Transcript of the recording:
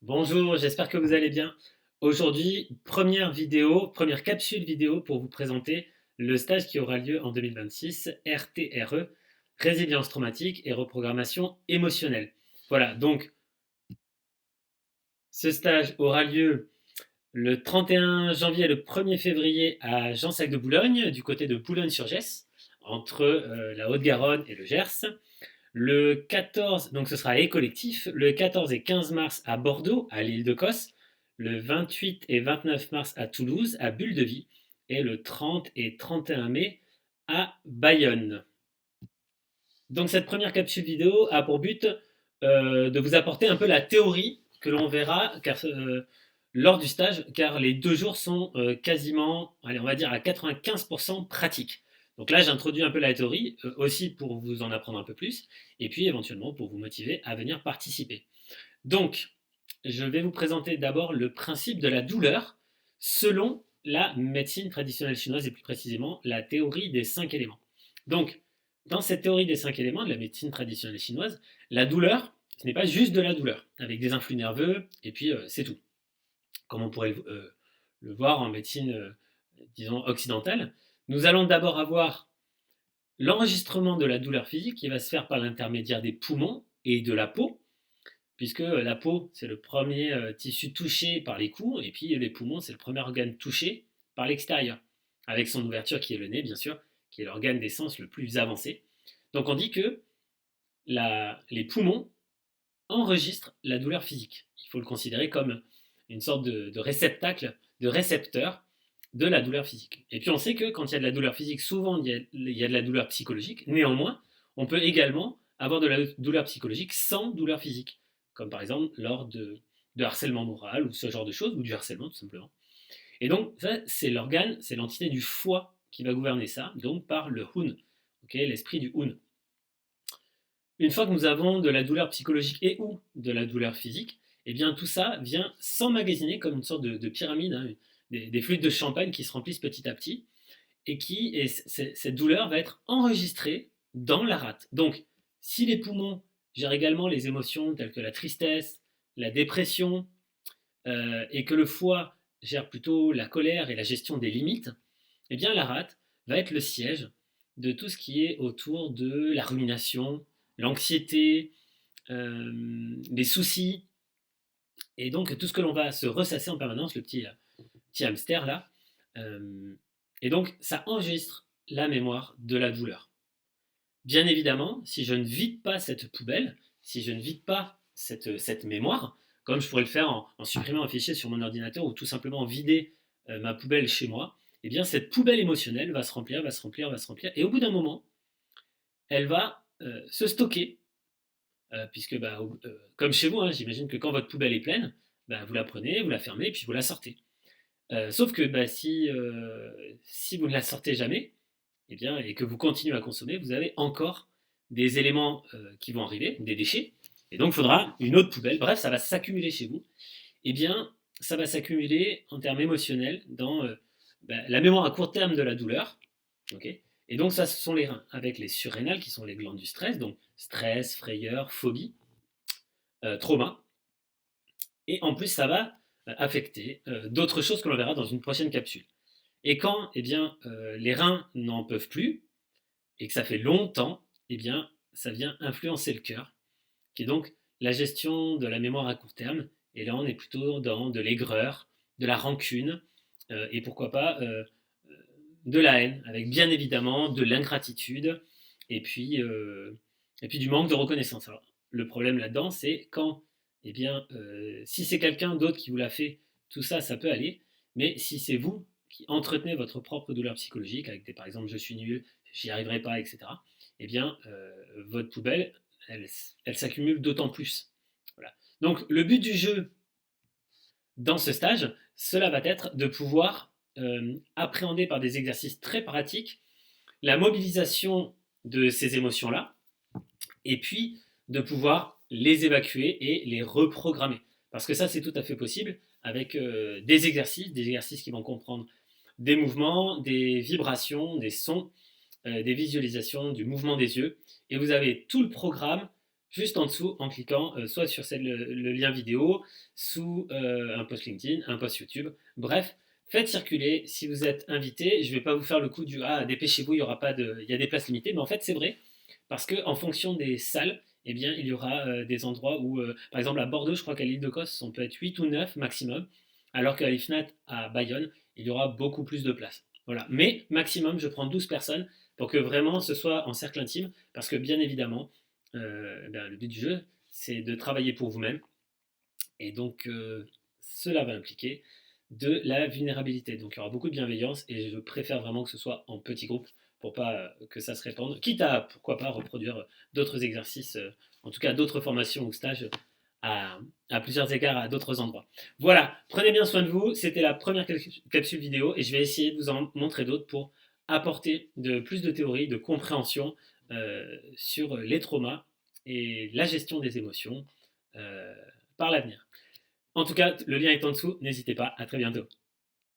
Bonjour, j'espère que vous allez bien. Aujourd'hui, première capsule vidéo pour vous présenter le stage qui aura lieu en 2026, RTRE, résilience traumatique et reprogrammation émotionnelle. Voilà, donc ce stage aura lieu le 31 janvier et le 1er février à Jansac de Boulogne, du côté de Boulogne-sur-Gesse, entre la Haute-Garonne et le Gers. Le 14, donc ce sera à collectif, le 14 et 15 mars à Bordeaux, à l'île de Cos, le 28 et 29 mars à Toulouse, à Bulle-de-Vie, et le 30 et 31 mai à Bayonne. Donc cette première capsule vidéo a pour but de vous apporter un peu la théorie que l'on verra lors du stage, car les 2 jours sont quasiment, allez, on va dire à 95% pratiques. Donc là, j'introduis un peu la théorie, aussi pour vous en apprendre un peu plus, et puis éventuellement pour vous motiver à venir participer. Donc, je vais vous présenter d'abord le principe de la douleur selon la médecine traditionnelle chinoise et plus précisément la théorie des 5 éléments. Donc, dans cette théorie des 5 éléments de la médecine traditionnelle chinoise, la douleur, ce n'est pas juste de la douleur, avec des influx nerveux, et puis c'est tout. Comme on pourrait le voir en médecine, disons, occidentale, nous allons d'abord avoir l'enregistrement de la douleur physique qui va se faire par l'intermédiaire des poumons et de la peau, puisque la peau, c'est le premier tissu touché par les coups, et puis les poumons, c'est le premier organe touché par l'extérieur, avec son ouverture qui est le nez, bien sûr, qui est l'organe des sens le plus avancé. Donc on dit que les poumons enregistrent la douleur physique. Il faut le considérer comme une sorte de réceptacle, de récepteur de la douleur physique. Et puis on sait que quand il y a de la douleur physique, souvent il y a de la douleur psychologique. Néanmoins, on peut également avoir de la douleur psychologique sans douleur physique, comme par exemple lors de harcèlement moral ou ce genre de choses, ou du harcèlement tout simplement. Et donc ça, c'est l'organe, c'est l'entité du foie qui va gouverner ça, donc par le Hun, l'esprit du Hun. Une fois que nous avons de la douleur psychologique et ou de la douleur physique, eh bien tout ça vient s'emmagasiner comme une sorte de pyramide, hein, des flûtes de champagne qui se remplissent petit à petit, cette douleur va être enregistrée dans la rate. Donc, si les poumons gèrent également les émotions telles que la tristesse, la dépression, et que le foie gère plutôt la colère et la gestion des limites, eh bien la rate va être le siège de tout ce qui est autour de la rumination, l'anxiété, les soucis, et donc tout ce que l'on va se ressasser en permanence, le petit hamster là. Euh, et donc ça enregistre la mémoire de la douleur. Bien évidemment, si je ne vide pas cette poubelle, si je ne vide pas cette mémoire, comme je pourrais le faire en supprimant un fichier sur mon ordinateur ou tout simplement vider ma poubelle chez moi, eh bien cette poubelle émotionnelle va se remplir, va se remplir, va se remplir, et au bout d'un moment, elle va se stocker, puisque comme chez vous, hein, j'imagine que quand votre poubelle est pleine, vous la prenez, vous la fermez, et puis vous la sortez. Sauf que si vous ne la sortez jamais, eh bien, et que vous continuez à consommer, vous avez encore des éléments qui vont arriver, des déchets, et donc il faudra une autre poubelle. Bref, ça va s'accumuler chez vous. Eh bien, ça va s'accumuler en termes émotionnels dans la mémoire à court terme de la douleur. Okay, et donc ça, ce sont les reins, avec les surrénales qui sont les glandes du stress, donc stress, frayeur, phobie, trauma. Et en plus, ça va affecter d'autres choses que l'on verra dans une prochaine capsule. Et quand les reins n'en peuvent plus, et que ça fait longtemps, eh bien, ça vient influencer le cœur, qui est donc la gestion de la mémoire à court terme. Et là, on est plutôt dans de l'aigreur, de la rancune, et pourquoi pas de la haine, avec bien évidemment de l'ingratitude, et puis, euh, et puis du manque de reconnaissance. Alors, le problème là-dedans, c'est quand, si c'est quelqu'un d'autre qui vous l'a fait, tout ça, ça peut aller, mais si c'est vous qui entretenez votre propre douleur psychologique, avec par exemple, je suis nul, j'y arriverai pas, etc., eh bien, votre poubelle, elle s'accumule d'autant plus. Voilà. Donc, le but du jeu dans ce stage, cela va être de pouvoir appréhender par des exercices très pratiques la mobilisation de ces émotions-là, et puis de pouvoir les évacuer et les reprogrammer. Parce que ça, c'est tout à fait possible avec des exercices qui vont comprendre des mouvements, des vibrations, des sons, des visualisations, du mouvement des yeux. Et vous avez tout le programme juste en dessous en cliquant soit sur le lien vidéo, sous un post LinkedIn, un post YouTube. Bref, faites circuler. Si vous êtes invité, je ne vais pas vous faire le coup du ah, dépêchez-vous, il y a des places limitées. Mais en fait, c'est vrai, parce qu'en fonction des salles, eh bien, il y aura des endroits où, par exemple, à Bordeaux, je crois qu'à l'île de Kos, on peut être 8 ou 9 maximum, alors qu'à l'IFNAT à Bayonne, il y aura beaucoup plus de places. Voilà. Mais maximum, je prends 12 personnes pour que vraiment ce soit en cercle intime, parce que bien évidemment, le but du jeu, c'est de travailler pour vous-même. Et donc, cela va impliquer de la vulnérabilité. Donc, il y aura beaucoup de bienveillance et je préfère vraiment que ce soit en petits groupes pour pas que ça se répande, quitte à, pourquoi pas, reproduire d'autres exercices, en tout cas d'autres formations ou stages à, à plusieurs égards à d'autres endroits. Voilà, prenez bien soin de vous. C'était la première capsule vidéo et je vais essayer de vous en montrer d'autres pour apporter plus de théorie, de compréhension sur les traumas et la gestion des émotions euh, par l'avenir. En tout cas, le lien est en dessous, n'hésitez pas, à très bientôt.